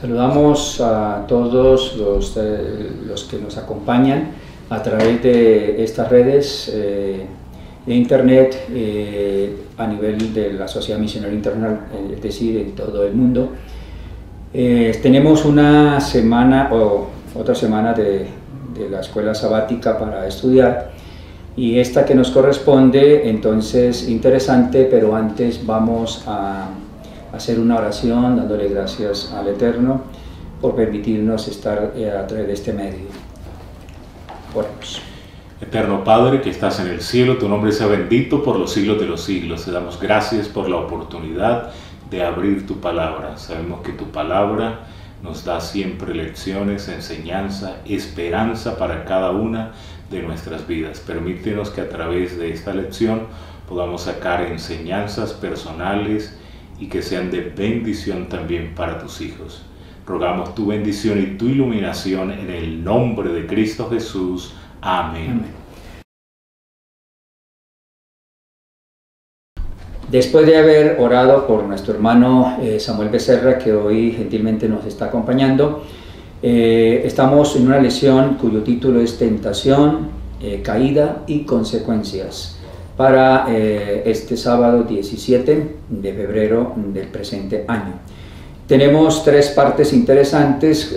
Saludamos a todos los que nos acompañan a través de estas redes de internet a nivel de la Sociedad Misionera Internacional, es decir, en todo el mundo. Tenemos una semana o otra semana de la escuela sabática para estudiar, y esta que nos corresponde, entonces, interesante, pero antes vamos a hacer una oración dándole gracias al Eterno por permitirnos estar a través de este medio. Oremos. Eterno Padre que estás en el cielo, tu nombre sea bendito por los siglos de los siglos. Te damos gracias por la oportunidad de abrir tu palabra. Sabemos que tu palabra nos da siempre lecciones, enseñanza, esperanza para cada una de nuestras vidas. Permítenos que a través de esta lección podamos sacar enseñanzas personales y que sean de bendición también para tus hijos. Rogamos tu bendición y tu iluminación en el nombre de Cristo Jesús. Amén. Amén. Después de haber orado por nuestro hermano Samuel Becerra, que hoy gentilmente nos está acompañando, estamos en una lección cuyo título es Tentación, Caída y Consecuencias, para este sábado 17 de febrero del presente año. Tenemos tres partes interesantes,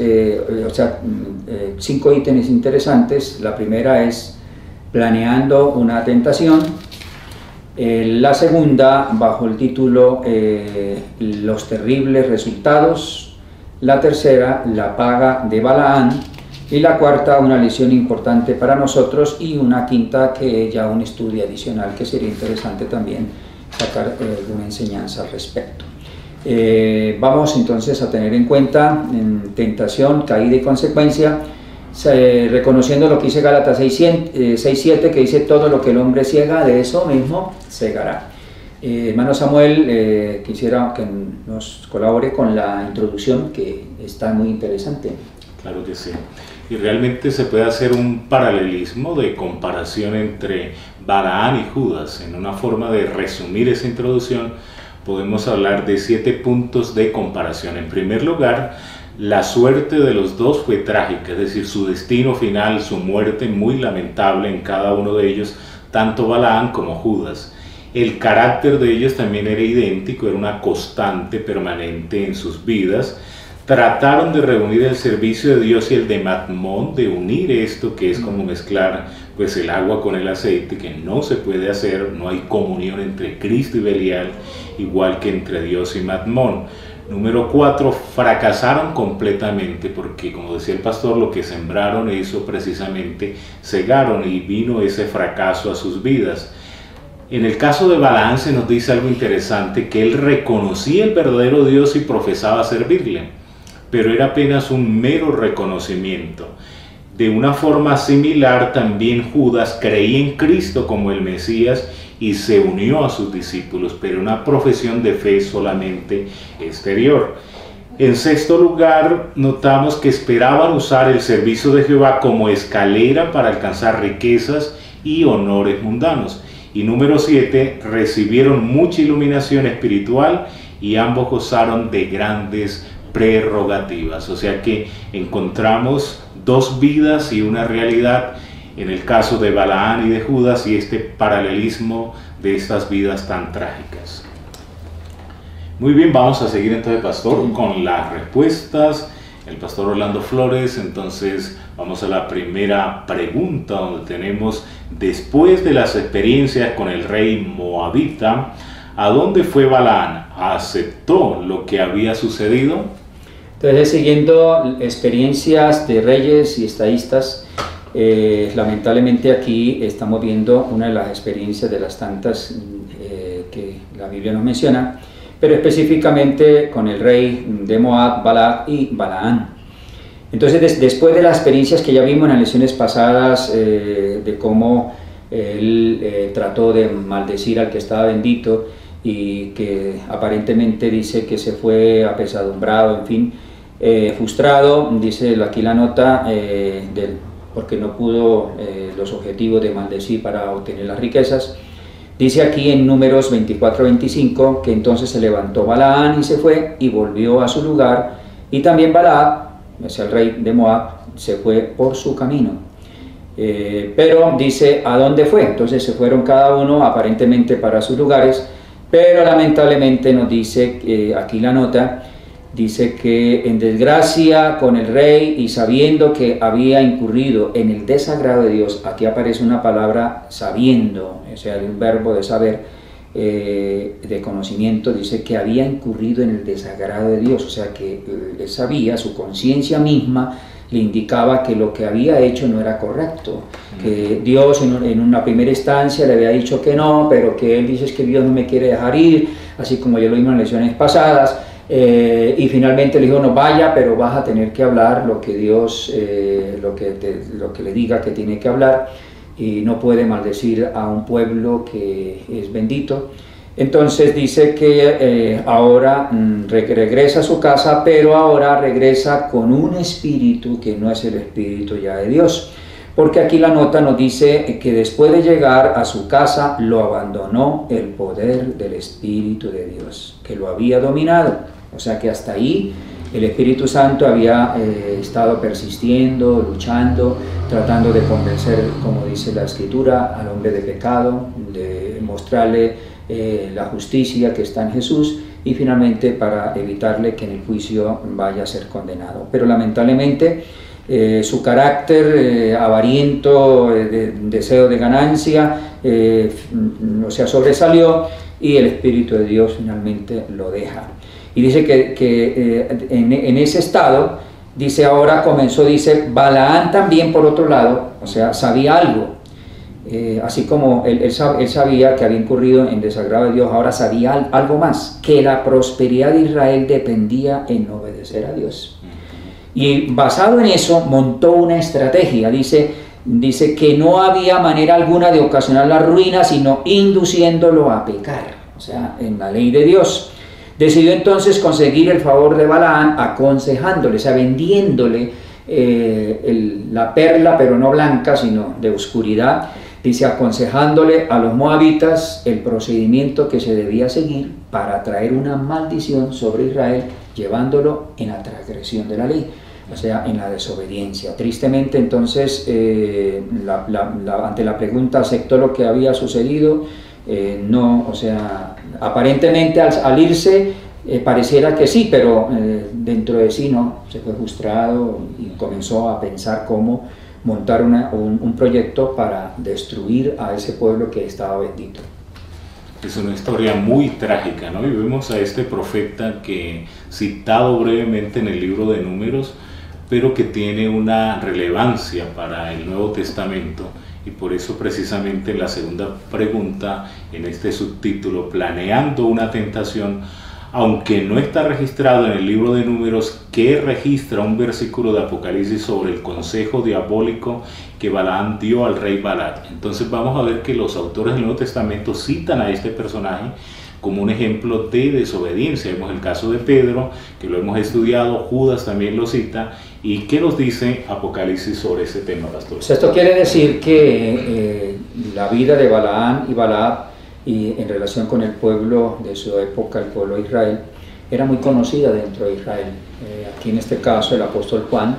5 ítems interesantes. La primera es planeando una tentación. La segunda, bajo el título Los terribles resultados. La tercera, la paga de Balaán. Y la cuarta, una lección importante para nosotros, y una quinta que ya un estudio adicional que sería interesante también sacar alguna enseñanza al respecto. Vamos entonces a tener en cuenta en tentación, caída y consecuencia, reconociendo lo que dice Gálatas 6:7, que dice: todo lo que el hombre ciega, de eso mismo segará. Hermano Samuel, quisiera que nos colabore con la introducción, que está muy interesante. Claro que sí. Y realmente se puede hacer un paralelismo de comparación entre Balaán y Judas. En una forma de resumir esa introducción, podemos hablar de 7 puntos de comparación. En primer lugar, la suerte de los dos fue trágica, es decir, su destino final, su muerte muy lamentable en cada uno de ellos, tanto Balaán como Judas. El carácter de ellos también era idéntico, era una constante permanente en sus vidas. Trataron de reunir el servicio de Dios y el de Mammón, de unir esto, que es como mezclar pues el agua con el aceite, que no se puede hacer. No hay comunión entre Cristo y Belial, igual que entre Dios y Mammón. Número 4, fracasaron completamente, porque como decía el pastor, lo que sembraron, eso precisamente segaron, y vino ese fracaso a sus vidas. En el caso de Balaán se nos dice algo interesante, que él reconocía el verdadero Dios y profesaba servirle, pero era apenas un mero reconocimiento. De una forma similar, también Judas creía en Cristo como el Mesías y se unió a sus discípulos, pero una profesión de fe solamente exterior. En sexto lugar, notamos que esperaban usar el servicio de Jehová como escalera para alcanzar riquezas y honores mundanos. Y número 7, recibieron mucha iluminación espiritual y ambos gozaron de grandes prerrogativas. O sea que encontramos dos vidas y una realidad en el caso de Balaán y de Judas, y este paralelismo de estas vidas tan trágicas. Muy bien, vamos a seguir entonces, pastor, con las respuestas. El pastor Orlando Flores. Entonces vamos a la primera pregunta, donde tenemos: después de las experiencias con el rey moabita, ¿a dónde fue Balaán? ¿Aceptó lo que había sucedido? Entonces, siguiendo experiencias de reyes y estadistas, lamentablemente aquí estamos viendo una de las experiencias de las tantas que la Biblia nos menciona, pero específicamente con el rey de Moab, Balac y Balaán. Entonces, después de las experiencias que ya vimos en las lecciones pasadas, de cómo él trató de maldecir al que estaba bendito, y que aparentemente dice que se fue apesadumbrado, en fin, frustrado, dice aquí la nota, porque no pudo los objetivos de maldecir para obtener las riquezas. Dice aquí en Números 24-25 que entonces se levantó Balaán y se fue y volvió a su lugar y también Balac, es el rey de Moab, se fue por su camino. Pero dice a dónde fue, entonces se fueron cada uno aparentemente para sus lugares, pero lamentablemente nos dice, aquí la nota, dice que en desgracia con el rey y sabiendo que había incurrido en el desagrado de Dios, aquí aparece una palabra sabiendo, o sea, un verbo de saber, de conocimiento, dice que había incurrido en el desagrado de Dios, o sea que él sabía, su conciencia misma le indicaba que lo que había hecho no era correcto, que Dios en una primera instancia le había dicho que no, pero que él dice es que Dios no me quiere dejar ir, así como ya lo vimos en lecciones pasadas, y finalmente le dijo no vaya, pero vas a tener que hablar lo que Dios, lo que le diga que tiene que hablar, y no puede maldecir a un pueblo que es bendito. Entonces dice que ahora regresa a su casa, pero ahora regresa con un espíritu que no es el espíritu ya de Dios, porque aquí la nota nos dice que después de llegar a su casa lo abandonó el poder del Espíritu de Dios, que lo había dominado, o sea que hasta ahí el Espíritu Santo había estado persistiendo, luchando, tratando de convencer, como dice la Escritura, al hombre de pecado, de mostrarle la justicia que está en Jesús, y finalmente para evitarle que en el juicio vaya a ser condenado. Pero lamentablemente su carácter avariento, deseo de ganancia, o sea, sobresalió, y el Espíritu de Dios finalmente lo deja. Y dice que en ese estado, dice ahora comenzó, dice Balaán también por otro lado, o sea, sabía algo. Así como él sabía que había incurrido en desagrado de Dios, ahora sabía algo más, que la prosperidad de Israel dependía en obedecer a Dios. Y basado en eso montó una estrategia, dice que no había manera alguna de ocasionar la ruina, sino induciéndolo a pecar, o sea, en la ley de Dios. Decidió entonces conseguir el favor de Balaán aconsejándole, o sea, vendiéndole la perla, pero no blanca, sino de oscuridad. Dice, aconsejándole a los moabitas el procedimiento que se debía seguir para traer una maldición sobre Israel, llevándolo en la transgresión de la ley, o sea, en la desobediencia. Tristemente, entonces, ante la pregunta, aceptó lo que había sucedido, no, o sea, aparentemente al irse, pareciera que sí, pero dentro de sí no, se fue frustrado y comenzó a pensar cómo montar un proyecto para destruir a ese pueblo que estaba bendito. Es una historia muy trágica, ¿no? Y vemos a este profeta que, citado brevemente en el libro de Números, pero que tiene una relevancia para el Nuevo Testamento, y por eso precisamente la segunda pregunta en este subtítulo, planeando una tentación, aunque no está registrado en el libro de Números, que registra un versículo de Apocalipsis sobre el consejo diabólico que Balaam dio al rey Balac. Entonces vamos a ver que los autores del Nuevo Testamento citan a este personaje como un ejemplo de desobediencia. Vemos el caso de Pedro, que lo hemos estudiado, Judas también lo cita. ¿Y qué nos dice Apocalipsis sobre ese tema, pastor? Pues esto quiere decir que la vida de Balaam y Balac, y en relación con el pueblo de su época, el pueblo de Israel, era muy conocida dentro de Israel. Aquí en este caso el apóstol Juan,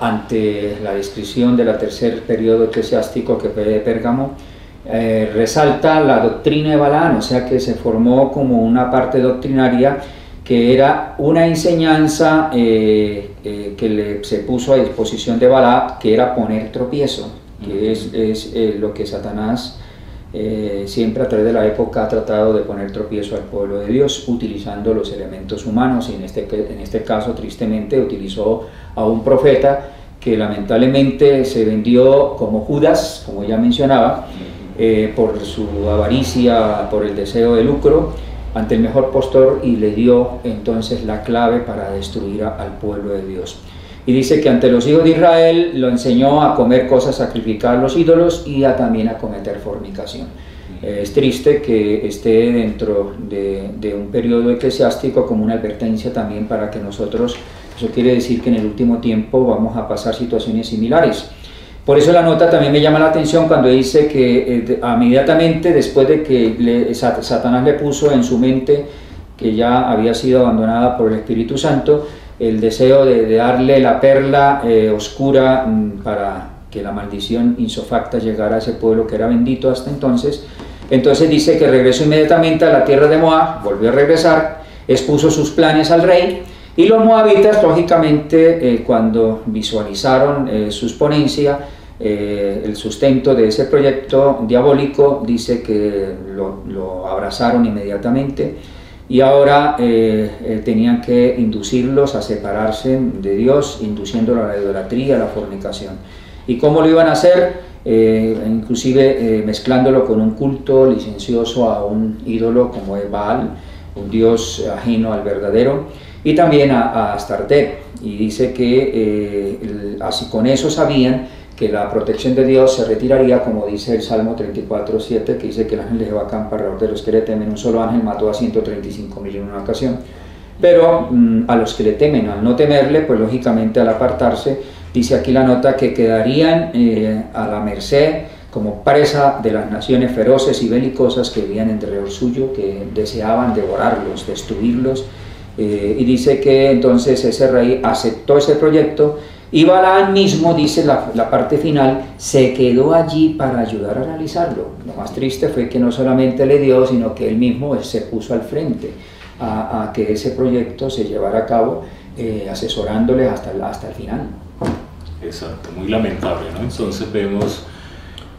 ante la descripción del tercer periodo eclesiástico que fue de Pérgamo, resalta la doctrina de Balaam, o sea que se formó como una parte doctrinaria que era una enseñanza que se puso a disposición de Balaam, que era poner tropiezo, que es lo que Satanás siempre a través de la época ha tratado de poner tropiezo al pueblo de Dios, utilizando los elementos humanos, y en este caso tristemente utilizó a un profeta que lamentablemente se vendió como Judas, como ya mencionaba, por su avaricia, por el deseo de lucro ante el mejor postor, y le dio entonces la clave para destruir al pueblo de Dios. Y dice que ante los hijos de Israel lo enseñó a comer cosas, sacrificar a los ídolos, y también a cometer fornicación. Es triste que esté dentro de un periodo eclesiástico como una advertencia también para que nosotros, eso quiere decir que en el último tiempo vamos a pasar situaciones similares. Por eso la nota también me llama la atención cuando dice que inmediatamente después de que Satanás le puso en su mente que ya había sido abandonada por el Espíritu Santo, el deseo de darle la perla oscura para que la maldición insofacta llegara a ese pueblo que era bendito hasta entonces. Entonces dice que regresó inmediatamente a la tierra de Moab, volvió a regresar, expuso sus planes al rey, y los moabitas, lógicamente, cuando visualizaron su ponencia, el sustento de ese proyecto diabólico, dice que lo abrazaron inmediatamente, y ahora tenían que inducirlos a separarse de Dios, induciéndolos a la idolatría, a la fornicación. ¿Y cómo lo iban a hacer? Inclusive mezclándolo con un culto licencioso a un ídolo como es Baal, un dios ajeno al verdadero, y también a Astarte. Y dice que así con eso sabían que la protección de Dios se retiraría, como dice el Salmo 34:7, que dice que el ángel de Jehová acampa alrededor de los que le temen. Un solo ángel mató a 135.000 en una ocasión. Pero a los que le temen, al no temerle, pues lógicamente al apartarse, dice aquí la nota que quedarían a la merced, como presa de las naciones feroces y belicosas que vivían alrededor suyo, que deseaban devorarlos, destruirlos. Y dice que entonces ese rey aceptó ese proyecto, y Balaam mismo, dice la parte final, se quedó allí para ayudar a realizarlo. Lo más triste fue que no solamente le dio, sino que él mismo se puso al frente a que ese proyecto se llevara a cabo, asesorándole hasta el final. Exacto, muy lamentable, ¿no? Entonces vemos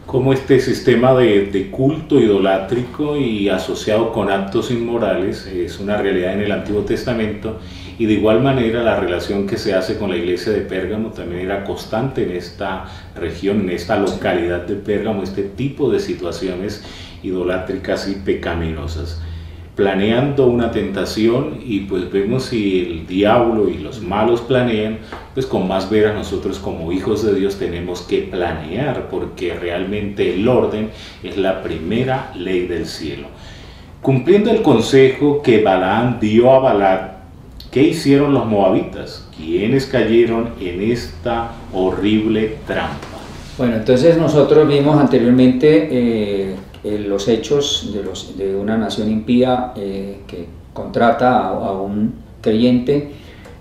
cómo este sistema de culto idolátrico y asociado con actos inmorales es una realidad en el Antiguo Testamento, y de igual manera la relación que se hace con la iglesia de Pérgamo también era constante en esta región, en esta localidad de Pérgamo, este tipo de situaciones idolátricas y pecaminosas. Planeando una tentación, y pues vemos si el diablo y los malos planean, pues con más veras nosotros como hijos de Dios tenemos que planear, porque realmente el orden es la primera ley del cielo. Cumpliendo el consejo que Balaam dio a Balac, ¿qué hicieron los moabitas? ¿Quiénes cayeron en esta horrible trampa? Bueno, entonces nosotros vimos anteriormente los hechos de una nación impía que contrata a un creyente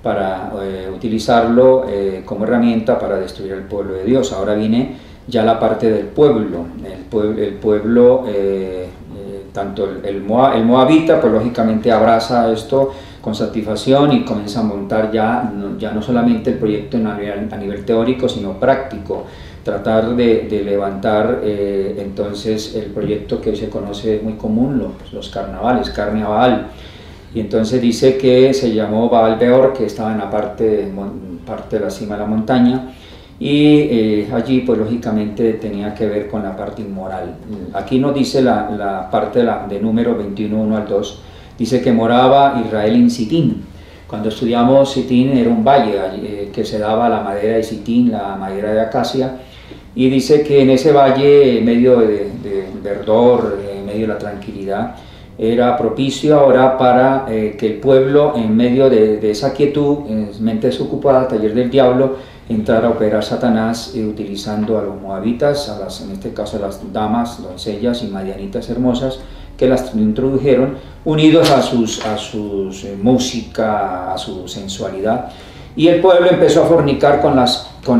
para utilizarlo como herramienta para destruir al pueblo de Dios. Ahora viene ya la parte del pueblo. El pueblo, tanto el moabita, pues lógicamente abraza esto con satisfacción y comienza a montar ya no solamente el proyecto a nivel teórico, sino práctico. Tratar de levantar entonces el proyecto que hoy se conoce muy común, los carnavales, carne a Baal. Y entonces dice que se llamó Baal Peor, que estaba en la parte de la cima de la montaña, y allí pues lógicamente tenía que ver con la parte inmoral. Aquí nos dice la parte de número 21, 1 al 2, dice que moraba Israel en Sitín. Cuando estudiamos Sitín era un valle que se daba la madera de Sitín, la madera de acacia, y dice que en ese valle, en medio de verdor, en medio de la tranquilidad, era propicio ahora para que el pueblo, en medio de esa quietud, en mente desocupada, taller del diablo, entrara a operar Satanás utilizando a los moabitas, en este caso a las damas, doncellas y madianitas hermosas, que las introdujeron, unidos a sus música, a su sensualidad, y el pueblo empezó a fornicar con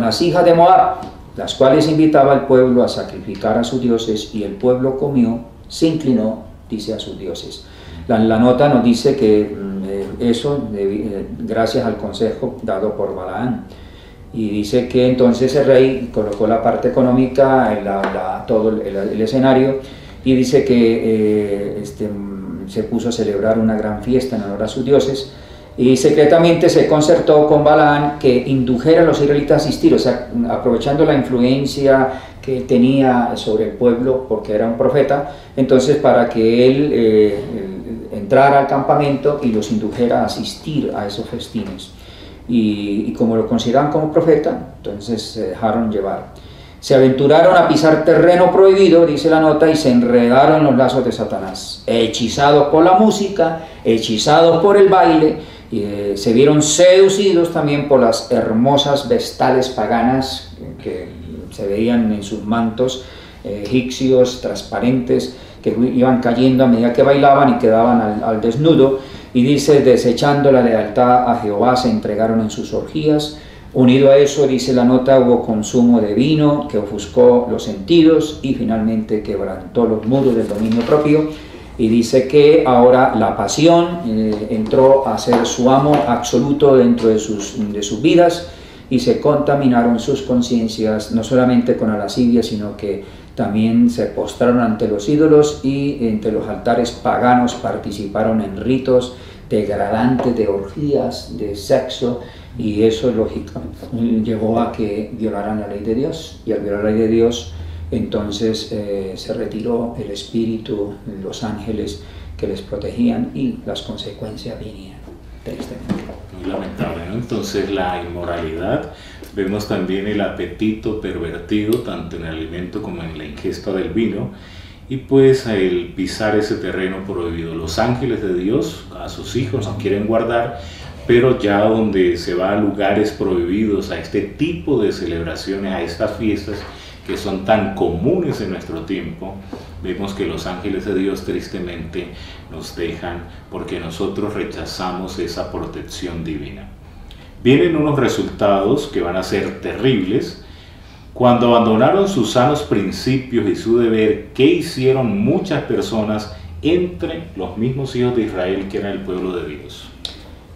las hijas de Moab, las cuales invitaba al pueblo a sacrificar a sus dioses, y el pueblo comió, se inclinó, dice, a sus dioses. La nota nos dice que eso gracias al consejo dado por Balaam, y dice que entonces el rey colocó la parte económica, todo el escenario, y dice que se puso a celebrar una gran fiesta en honor a sus dioses, y secretamente se concertó con Balaam que indujera a los israelitas a asistir, o sea, aprovechando la influencia que tenía sobre el pueblo, porque era un profeta, entonces para que él entrara al campamento y los indujera a asistir a esos festines. Y como lo consideraban como profeta, entonces se dejaron llevar. Se aventuraron a pisar terreno prohibido, dice la nota, y se enredaron en los lazos de Satanás, hechizados por la música, hechizados por el baile, y se vieron seducidos también por las hermosas vestales paganas que se veían en sus mantos egipcios transparentes, que iban cayendo a medida que bailaban y quedaban al desnudo. y dice, desechando la lealtad a Jehová, se entregaron en sus orgías. Unido a eso, dice la nota, hubo consumo de vino que ofuscó los sentidos y finalmente quebrantó los muros del dominio propio. Y dice que ahora la pasión entró a ser su amo absoluto dentro de sus vidas, y se contaminaron sus conciencias, no solamente con la lascivia, sino que también se postraron ante los ídolos, y entre los altares paganos participaron en ritos degradantes de orgías, de sexo, y eso lógicamente llevó a que violaran la ley de Dios, y al violar la ley de Dios, entonces se retiró el espíritu, los ángeles que les protegían, y las consecuencias vinieron, tristemente. Muy lamentable, ¿no? Entonces la inmoralidad, vemos también el apetito pervertido, tanto en el alimento como en la ingesta del vino, y pues el pisar ese terreno prohibido. Los ángeles de Dios a sus hijos nos quieren guardar, pero ya donde se va a lugares prohibidos, a este tipo de celebraciones, a estas fiestas que son tan comunes en nuestro tiempo, vemos que los ángeles de Dios tristemente nos dejan porque nosotros rechazamos esa protección divina. Vienen unos resultados que van a ser terribles. Cuando abandonaron sus sanos principios y su deber, ¿qué hicieron muchas personas entre los mismos hijos de Israel que era el pueblo de Dios?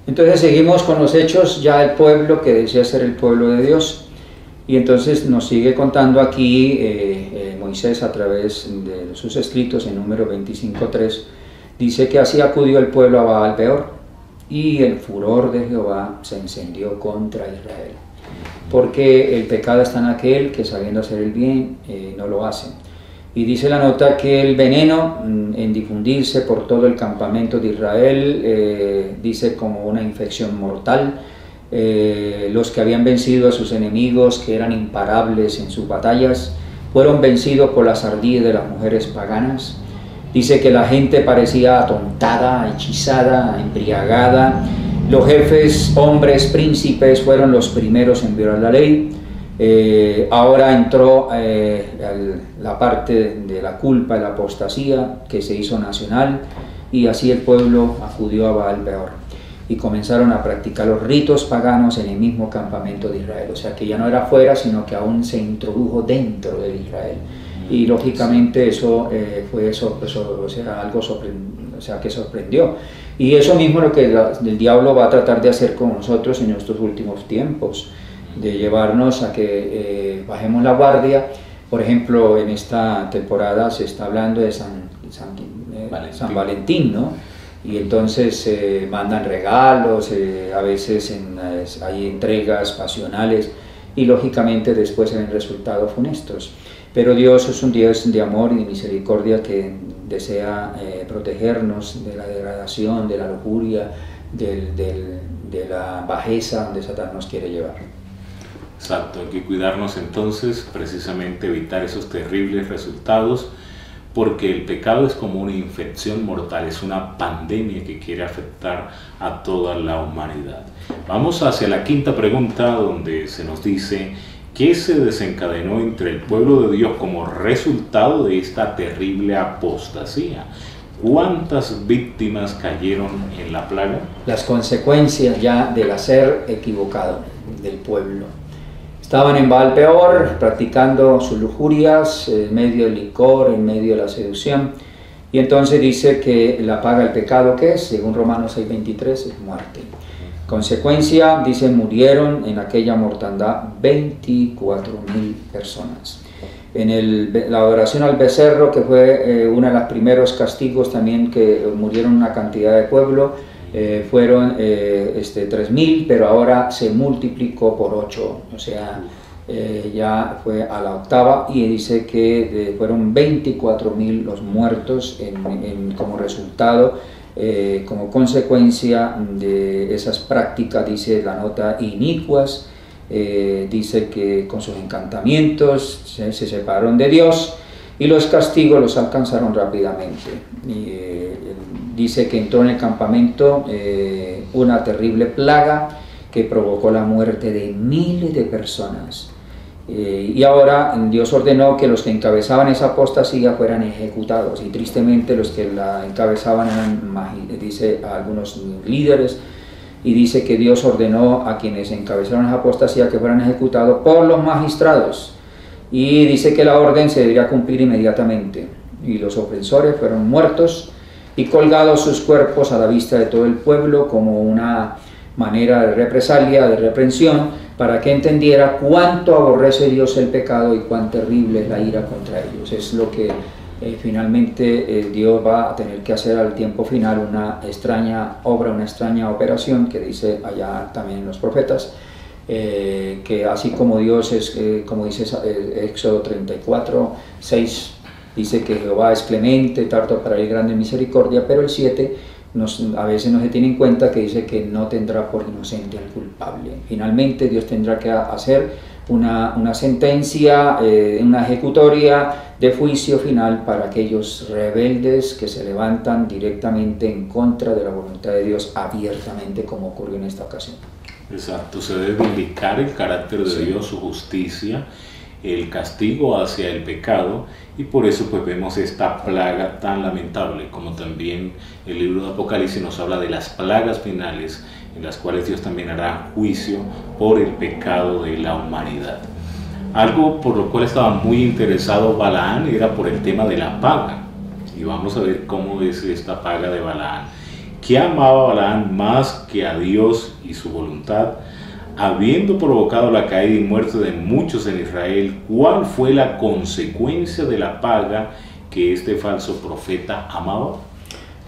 Entonces seguimos con los hechos, ya el pueblo que decía ser el pueblo de Dios. Y entonces nos sigue contando aquí Moisés a través de sus escritos en número 25:3, dice que así acudió el pueblo a Baal Peor, y el furor de Jehová se encendió contra Israel, porque el pecado está en aquel que sabiendo hacer el bien no lo hace. Y dice la nota que el veneno en difundirse por todo el campamento de Israel, dice como una infección mortal. Los que habían vencido a sus enemigos, que eran imparables en sus batallas, fueron vencidos por las ardillas de las mujeres paganas. Dice que la gente parecía atontada, hechizada, embriagada. Los jefes, hombres, príncipes fueron los primeros en violar la ley. Ahora entró la parte de la culpa, la apostasía, que se hizo nacional, y así el pueblo acudió a Baal Peor y comenzaron a practicar los ritos paganos en el mismo campamento de Israel. O sea que ya no era fuera, sino que aún se introdujo dentro de Israel. Y lógicamente eso fue algo que sorprendió. Y eso mismo es lo que el diablo va a tratar de hacer con nosotros en estos últimos tiempos, de llevarnos a que bajemos la guardia. Por ejemplo, en esta temporada se está hablando de San Valentín, ¿no? Y entonces mandan regalos, a veces hay entregas pasionales, y lógicamente después se ven resultados funestos. Pero Dios es un Dios de amor y de misericordia que desea protegernos de la degradación, de la lujuria, de la bajeza donde Satanás nos quiere llevar. Exacto, hay que cuidarnos entonces, precisamente evitar esos terribles resultados, porque el pecado es como una infección mortal, es una pandemia que quiere afectar a toda la humanidad. Vamos hacia la quinta pregunta, donde se nos dice: ¿qué se desencadenó entre el pueblo de Dios como resultado de esta terrible apostasía? ¿Cuántas víctimas cayeron en la plaga? Las consecuencias ya del hacer equivocado del pueblo. Estaban en Baal Peor, practicando sus lujurias, en medio del licor, en medio de la seducción. Y entonces dice que la paga del pecado, ¿qué es? Según Romanos 6:23, es muerte. Consecuencia, dice, murieron en aquella mortandad 24,000 personas. En la adoración al becerro, que fue uno de los primeros castigos también, que murieron una cantidad de pueblo, fueron 3,000, pero ahora se multiplicó por 8, o sea, ya fue a la octava, y dice que fueron 24,000 los muertos como resultado, como consecuencia de esas prácticas, dice la nota, inicuas. Dice que con sus encantamientos se separaron de Dios, y los castigos los alcanzaron rápidamente. Dice que entró en el campamento una terrible plaga que provocó la muerte de miles de personas, Y ahora Dios ordenó que los que encabezaban esa apostasía fueran ejecutados, y tristemente los que la encabezaban eran, dice, algunos líderes, y dice que Dios ordenó a quienes encabezaron esa apostasía que fueran ejecutados por los magistrados, y dice que la orden se debería cumplir inmediatamente, y los ofensores fueron muertos y colgados sus cuerpos a la vista de todo el pueblo como una manera de represalia, de reprensión, para que entendiera cuánto aborrece Dios el pecado y cuán terrible es la ira contra ellos. Es lo que finalmente Dios va a tener que hacer al tiempo final, una extraña obra, una extraña operación, que dice allá también en los profetas, que así como Dios es, como dice Éxodo 34, 6, dice que Jehová es clemente, tardo para ir, grande en misericordia, pero el 7 a veces no se tiene en cuenta que dice que no tendrá por inocente al culpable. Finalmente Dios tendrá que hacer una sentencia, una ejecutoria de juicio final para aquellos rebeldes que se levantan directamente en contra de la voluntad de Dios abiertamente, como ocurrió en esta ocasión. Exacto, se debe indicar el carácter de Dios, su justicia, el castigo hacia el pecado, y por eso pues vemos esta plaga tan lamentable, como también el libro de Apocalipsis nos habla de las plagas finales, en las cuales Dios también hará juicio por el pecado de la humanidad. Algo por lo cual estaba muy interesado Balaán era por el tema de la paga, y vamos a ver cómo es esta paga de Balaán. ¿Qué amaba Balaán más que a Dios y su voluntad? Habiendo provocado la caída y muerte de muchos en Israel, ¿cuál fue la consecuencia de la paga que este falso profeta amaba?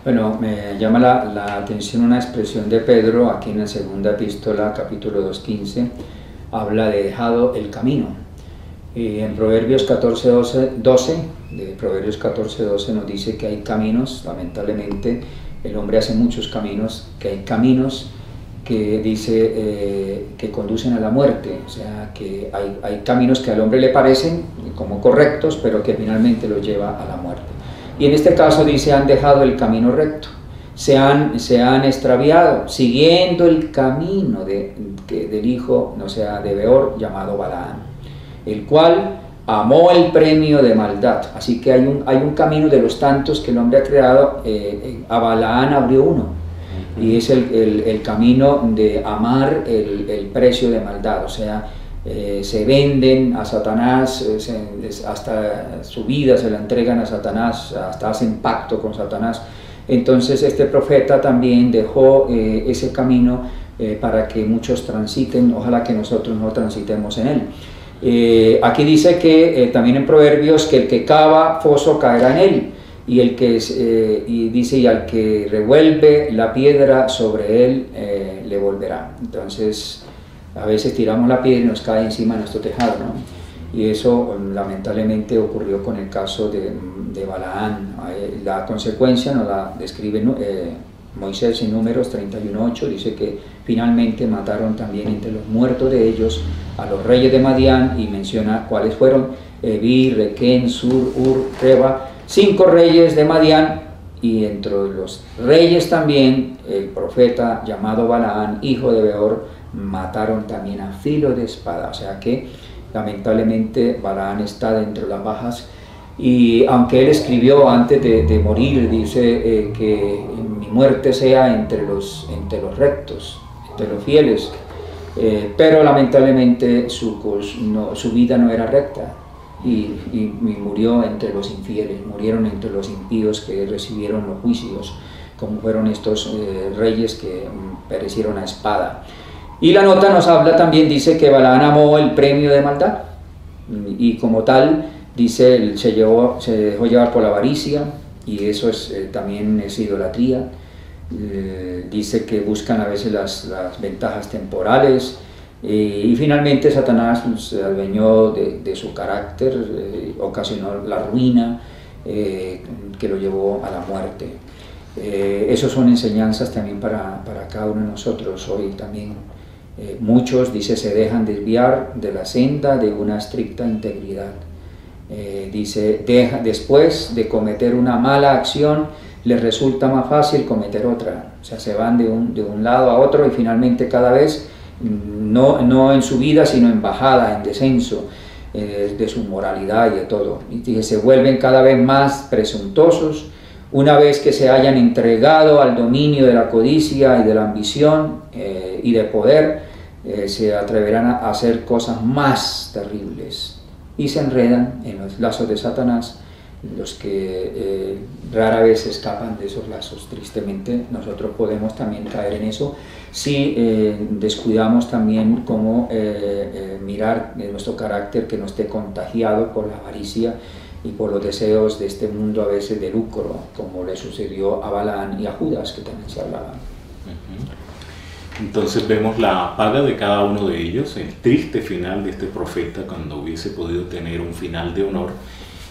Bueno, me llama la atención una expresión de Pedro aquí en la segunda epístola, capítulo 2:15, habla de dejado el camino. En Proverbios 14:12 nos dice que hay caminos, lamentablemente el hombre hace muchos caminos, que hay caminos que dice que conducen a la muerte, o sea que hay caminos que al hombre le parecen como correctos, pero que finalmente los lleva a la muerte. Y en este caso dice, han dejado el camino recto, se han extraviado, siguiendo el camino del hijo, o sea, de Beor, llamado Balaán, el cual amó el premio de maldad. Así que hay un camino de los tantos que el hombre ha creado. A Balaán abrió uno, y es el camino de amar el precio de maldad, o sea, se venden a Satanás, hasta su vida se la entregan a Satanás, hasta hacen pacto con Satanás. Entonces este profeta también dejó ese camino para que muchos transiten, ojalá que nosotros no transitemos en él. Aquí dice que también en Proverbios que el que cava foso caerá en él, y dice, y al que revuelve la piedra sobre él le volverá. Entonces a veces tiramos la piedra y nos cae encima de nuestro tejado, ¿no? Y eso lamentablemente ocurrió con el caso de Balaán. La consecuencia nos la describe Moisés en Números 31:8, dice que finalmente mataron también entre los muertos de ellos a los reyes de Madián, y menciona cuáles fueron: Evi, Requén, Sur, Ur, Reba, 5 reyes de Madián, y entre los reyes también el profeta llamado Balaán, hijo de Beor, mataron también a filo de espada. O sea que lamentablemente Balaán está dentro de las bajas, y aunque él escribió antes de morir, dice que mi muerte sea entre los rectos, entre los fieles, pero lamentablemente su vida no era recta, y murió entre los infieles, murieron entre los impíos que recibieron los juicios, como fueron estos reyes que perecieron a espada. Y la nota nos habla también, dice que Balaán amó el premio de maldad, y como tal, dice, se dejó llevar por la avaricia, y eso también es idolatría. Dice que buscan a veces las ventajas temporales, y finalmente Satanás se adueñó de su carácter, ocasionó la ruina que lo llevó a la muerte. Esas son enseñanzas también para cada uno de nosotros hoy también. Muchos, dice, se dejan desviar de la senda de una estricta integridad. Dice, después de cometer una mala acción, les resulta más fácil cometer otra. O sea, se van de un lado a otro, y finalmente cada vez, no en subida, sino en bajada, en descenso. de su moralidad y de todo. Y que se vuelven cada vez más presuntuosos. Una vez que se hayan entregado al dominio de la codicia y de la ambición y de poder, se atreverán a hacer cosas más terribles y se enredan en los lazos de Satanás, los que rara vez escapan de esos lazos. Tristemente, nosotros podemos también caer en eso si descuidamos también cómo mirar nuestro carácter, que no esté contagiado por la avaricia y por los deseos de este mundo a veces de lucro, como le sucedió a Balaán y a Judas, que también se hablaba. Entonces vemos la paga de cada uno de ellos, el triste final de este profeta cuando hubiese podido tener un final de honor,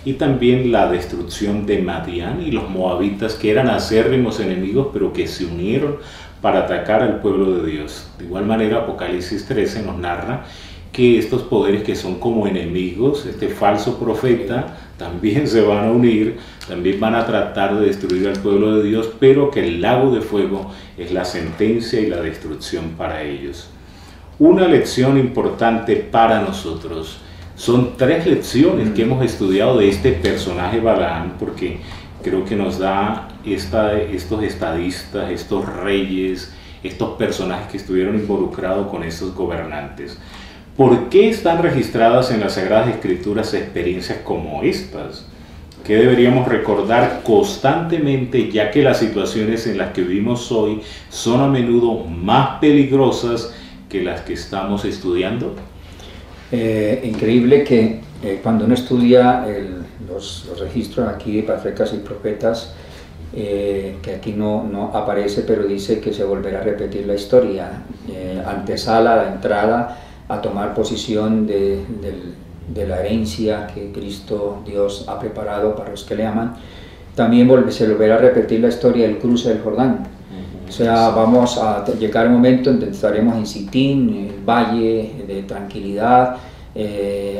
y también la destrucción de Madián y los moabitas, que eran acérrimos enemigos pero que se unieron para atacar al pueblo de Dios. De igual manera, Apocalipsis 13 nos narra que estos poderes que son como enemigos, este falso profeta, también se van a unir, también van a tratar de destruir al pueblo de Dios, pero que el lago de fuego es la sentencia y la destrucción para ellos. Una lección importante para nosotros. Son 3 lecciones que hemos estudiado de este personaje Balaán, porque creo que nos da estos estadistas, estos reyes, estos personajes que estuvieron involucrados con estos gobernantes. ¿Por qué están registradas en las Sagradas Escrituras experiencias como estas? Que deberíamos recordar constantemente, ya que las situaciones en las que vivimos hoy son a menudo más peligrosas que las que estamos estudiando. Increíble que cuando uno estudia los registros aquí de Patriarcas y Profetas, que aquí no aparece, pero dice que se volverá a repetir la historia, antesala la entrada a tomar posición de la herencia que Cristo Dios ha preparado para los que le aman. También se volverá a repetir la historia del cruce del Jordán. O sea, vamos a llegar a un momento en donde estaremos en Sitín, el valle de tranquilidad,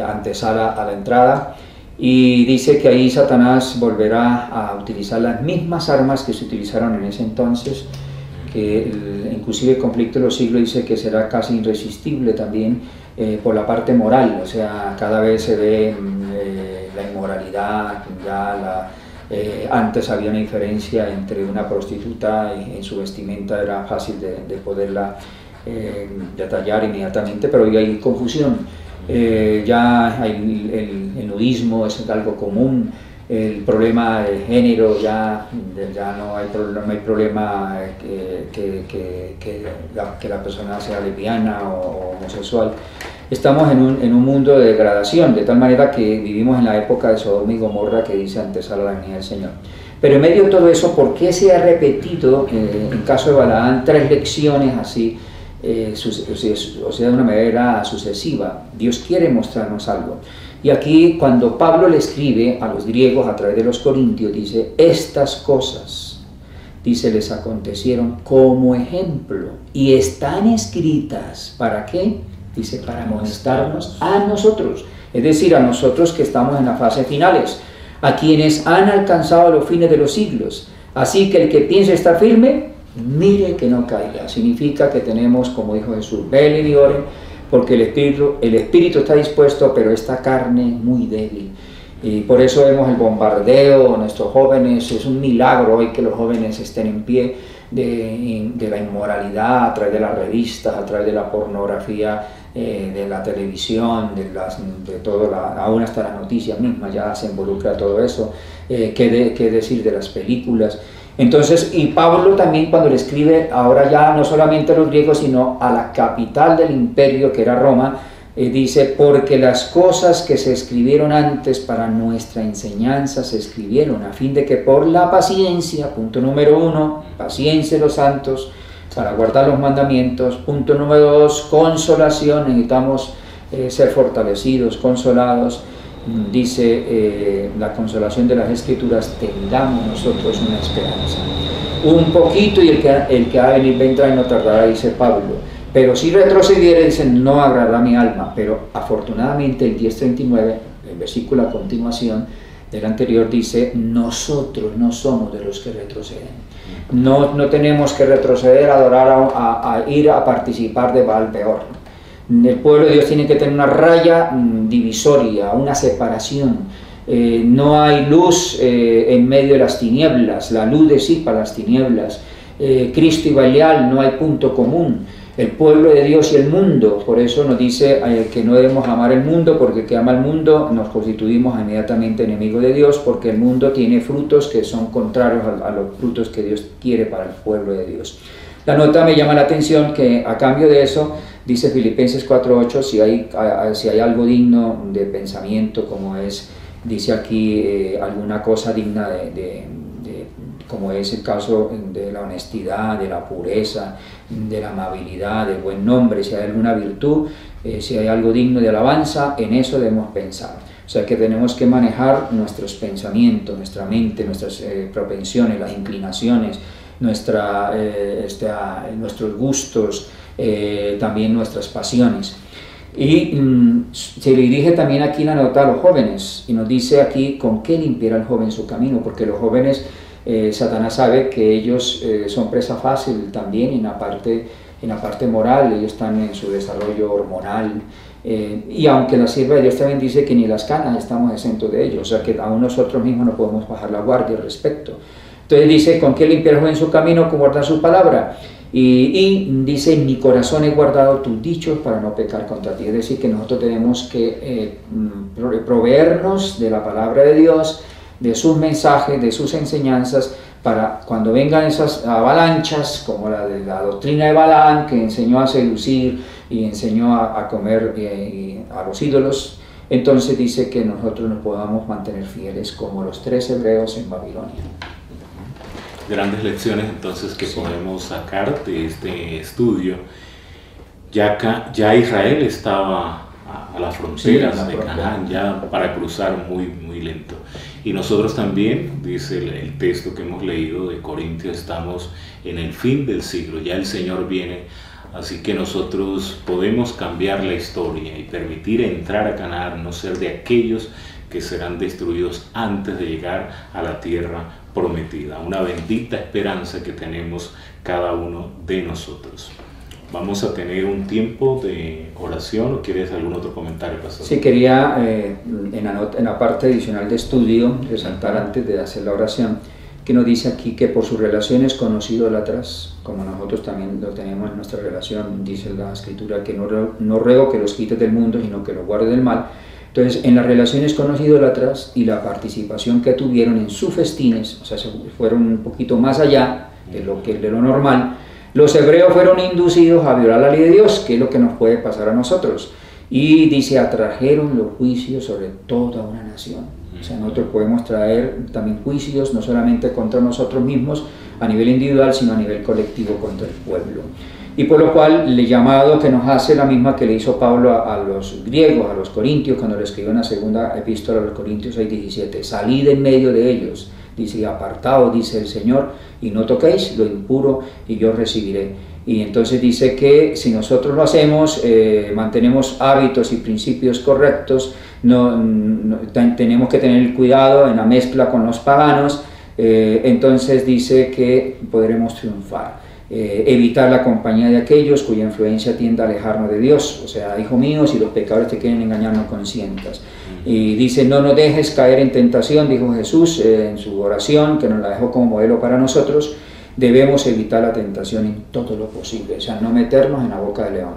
antesala a la entrada, y dice que ahí Satanás volverá a utilizar las mismas armas que se utilizaron en ese entonces, que inclusive el conflicto de los siglos dice que será casi irresistible también por la parte moral. O sea, cada vez se ve la inmoralidad, antes había una diferencia entre una prostituta y en su vestimenta era fácil de poderla detallar inmediatamente, pero hoy hay confusión. Ya el nudismo es algo común, el problema de género ya no hay problema que la persona sea lesbiana o homosexual. Estamos en un mundo de degradación, de tal manera que vivimos en la época de Sodoma y Gomorra, que dice antesala la venida del Señor. Pero en medio de todo eso, ¿por qué se ha repetido, en caso de Balaán, 3 lecciones así, o sea, de una manera sucesiva? Dios quiere mostrarnos algo. Y aquí, cuando Pablo le escribe a los griegos a través de los corintios, dice, estas cosas, dice, les acontecieron como ejemplo y están escritas, ¿para qué? Dice, para amonestarnos a nosotros, es decir, a nosotros que estamos en las fases finales, a quienes han alcanzado los fines de los siglos. Así que el que piense estar firme, mire que no caiga. Significa que tenemos, como dijo Jesús, velen y oren, porque el espíritu está dispuesto, pero esta carne es muy débil. Y por eso vemos el bombardeo, nuestros jóvenes, es un milagro hoy que los jóvenes estén en pie de la inmoralidad a través de las revistas, a través de la pornografía, de la televisión, de todo, aún hasta las noticias mismas ya se involucra todo eso, qué decir de las películas. Entonces, y Pablo también cuando le escribe ahora ya no solamente a los griegos, sino a la capital del imperio que era Roma, dice, porque las cosas que se escribieron antes para nuestra enseñanza se escribieron a fin de que por la paciencia, punto número 1, paciencia de los santos, para guardar los mandamientos, punto número 2, consolación, necesitamos ser fortalecidos, consolados, dice la consolación de las Escrituras, tengamos nosotros una esperanza. Un poquito y el que ha de venir vendrá y no tardará, dice Pablo. Pero si retrocediere, dicen, no agradará mi alma. Pero afortunadamente el 10:39, el versículo a continuación del anterior, dice, nosotros no somos de los que retroceden. No tenemos que retroceder a adorar, a ir a participar de Baal Peor. El pueblo de Dios tiene que tener una raya divisoria, una separación. No hay luz en medio de las tinieblas, la luz disipa las tinieblas. Cristo y Belial, no hay punto común. El pueblo de Dios y el mundo, por eso nos dice que no debemos amar el mundo, porque el que ama el mundo nos constituimos inmediatamente enemigos de Dios, porque el mundo tiene frutos que son contrarios a los frutos que Dios quiere para el pueblo de Dios. La nota me llama la atención que a cambio de eso, dice Filipenses 4:8, si hay algo digno de pensamiento, como es, dice aquí, alguna cosa digna como es el caso de la honestidad, de la pureza, de la amabilidad, del buen nombre, si hay alguna virtud, si hay algo digno de alabanza, en eso debemos pensar. O sea que tenemos que manejar nuestros pensamientos, nuestra mente, nuestras propensiones, las inclinaciones, nuestros gustos, también nuestras pasiones. Y se le dirige también aquí la nota a los jóvenes, y nos dice aquí con qué limpiará el joven su camino, porque los jóvenes, Satanás sabe que ellos son presa fácil también en la parte moral, ellos están en su desarrollo hormonal, y aunque la sierva de Dios también dice que ni las canas estamos exentos de ellos, o sea que aún nosotros mismos no podemos bajar la guardia al respecto. Entonces dice, ¿con qué limpiar el joven su camino? Con guardar su palabra. Y dice, en mi corazón he guardado tus dichos para no pecar contra ti. Es decir, que nosotros tenemos que proveernos de la palabra de Dios, de sus mensajes, de sus enseñanzas, para cuando vengan esas avalanchas, como la de la doctrina de Balaam, que enseñó a seducir y enseñó a comer a los ídolos, entonces dice que nosotros nos podamos mantener fieles como los 3 hebreos en Babilonia. Grandes lecciones entonces que podemos sacar de este estudio. Ya Israel estaba a las fronteras de Canaán, ya para cruzar muy lento. Y nosotros también, dice el texto que hemos leído de Corintios, estamos en el fin del siglo, ya el Señor viene, así que nosotros podemos cambiar la historia y permitir entrar a Canaán, no ser de aquellos que serán destruidos antes de llegar a la tierra prometida. Una bendita esperanza que tenemos cada uno de nosotros. Vamos a tener un tiempo de oración, ¿o quieres algún otro comentario, pastor? Sí, quería en la parte adicional de estudio resaltar antes de hacer la oración, que nos dice aquí que por sus relaciones con los idólatras, como nosotros también lo tenemos en nuestra relación, dice la Escritura, que no ruego que los quites del mundo, sino que los guarde del mal. Entonces, en las relaciones con los idólatras y la participación que tuvieron en sus festines, o sea, se fueron un poquito más allá de lo normal, los hebreos fueron inducidos a violar la ley de Dios, que es lo que nos puede pasar a nosotros. Y dice, atrajeron los juicios sobre toda una nación. O sea, nosotros podemos traer también juicios, no solamente contra nosotros mismos a nivel individual, sino a nivel colectivo contra el pueblo. Y por lo cual el llamado que nos hace la misma que le hizo Pablo a los griegos, a los corintios, cuando le escribió en la segunda epístola a los Corintios 6:17, salid en medio de ellos, dice, apartaos, dice el Señor, y no toquéis lo impuro, y yo recibiré. Y entonces dice que si nosotros lo hacemos, mantenemos hábitos y principios correctos, tenemos que tener cuidado en la mezcla con los paganos, entonces dice que podremos triunfar. Evitar la compañía de aquellos cuya influencia tiende a alejarnos de Dios, o sea, hijo mío, si los pecadores te quieren engañar, no consientas. Y dice, no nos dejes caer en tentación, dijo Jesús en su oración, que nos la dejó como modelo para nosotros. Debemos evitar la tentación en todo lo posible, o sea, no meternos en la boca del león,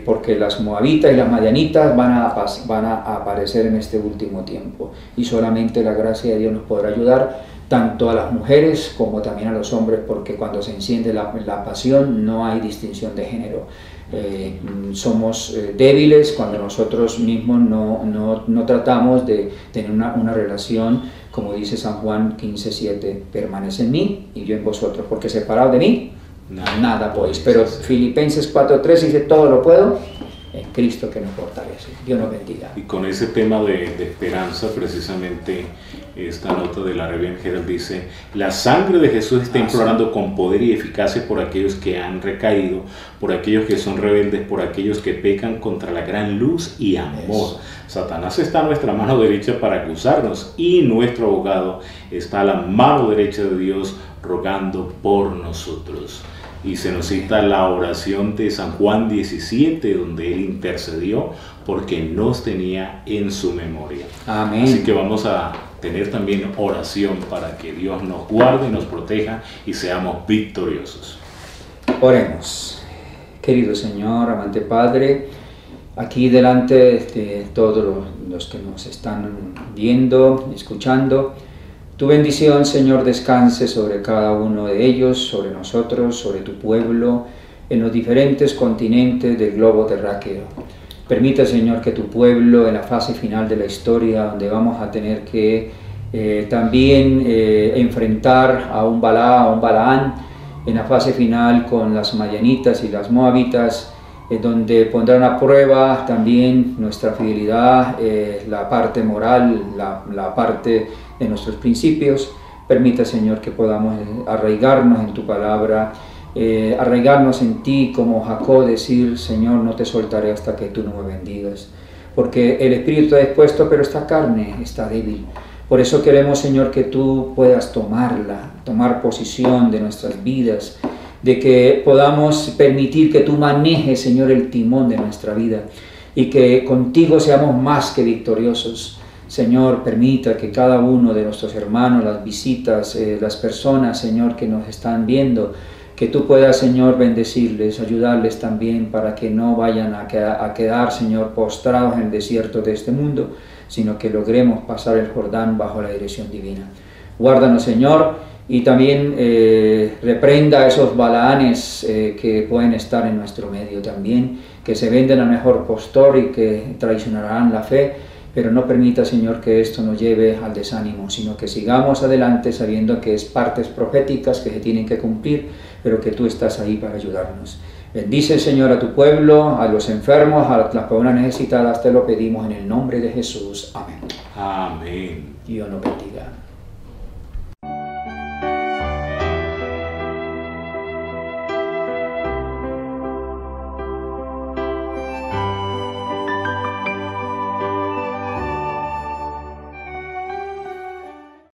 porque las moabitas y las madianitas van a aparecer en este último tiempo, y solamente la gracia de Dios nos podrá ayudar, tanto a las mujeres como también a los hombres, porque cuando se enciende la pasión no hay distinción de género. Somos débiles cuando nosotros mismos no tratamos de tener una relación, como dice San Juan 15:7, permanece en mí y yo en vosotros, porque separado de mí nada podéis. Pero Filipenses 4:3 dice, todo lo puedo en Cristo que nos fortalece. Dios nos bendiga. Y con ese tema de esperanza, precisamente esta nota de la Reverend Herald dice, la sangre de Jesús está implorando con poder y eficacia por aquellos que han recaído, por aquellos que son rebeldes, por aquellos que pecan contra la gran luz y amor. Satanás está a nuestra mano derecha para acusarnos, y nuestro abogado está a la mano derecha de Dios rogando por nosotros. y se nos cita la oración de San Juan 17, donde él intercedió porque nos tenía en su memoria. Amén. Así que vamos a tener también oración para que Dios nos guarde, nos proteja y seamos victoriosos. Oremos. Querido Señor, amante Padre, aquí delante de todos los que nos están viendo, escuchando, tu bendición, Señor, descanse sobre cada uno de ellos, sobre nosotros, sobre tu pueblo, en los diferentes continentes del globo terráqueo. Permita, Señor, que tu pueblo, en la fase final de la historia, donde vamos a tener que también enfrentar a un Balá, a un Balaán, en la fase final con las madianitas y las moabitas, donde pondrán a prueba también nuestra fidelidad, la parte moral, la parte de nuestros principios. Permita, Señor, que podamos arraigarnos en tu palabra, arraigarnos en ti, como Jacob, decir: Señor, no te soltaré hasta que tú no me bendigas, porque el espíritu está dispuesto, pero esta carne está débil. Por eso queremos, Señor, que tú puedas tomar posición de nuestras vidas, de que podamos permitir que tú manejes, Señor, el timón de nuestra vida, y que contigo seamos más que victoriosos. Señor, permita que cada uno de nuestros hermanos, las visitas, las personas, Señor, que nos están viendo, que tú puedas, Señor, bendecirles, ayudarles también para que no vayan a quedar, Señor, postrados en el desierto de este mundo, sino que logremos pasar el Jordán bajo la dirección divina. Guárdanos, Señor, y también reprenda a esos balaanes que pueden estar en nuestro medio también, que se venden al mejor postor y que traicionarán la fe, pero no permita, Señor, que esto nos lleve al desánimo, sino que sigamos adelante sabiendo que es partes proféticas que se tienen que cumplir, pero que tú estás ahí para ayudarnos. Bendice, Señor, a tu pueblo, a los enfermos, a las personas necesitadas, te lo pedimos en el nombre de Jesús. Amén. Amén. Dios nos bendiga.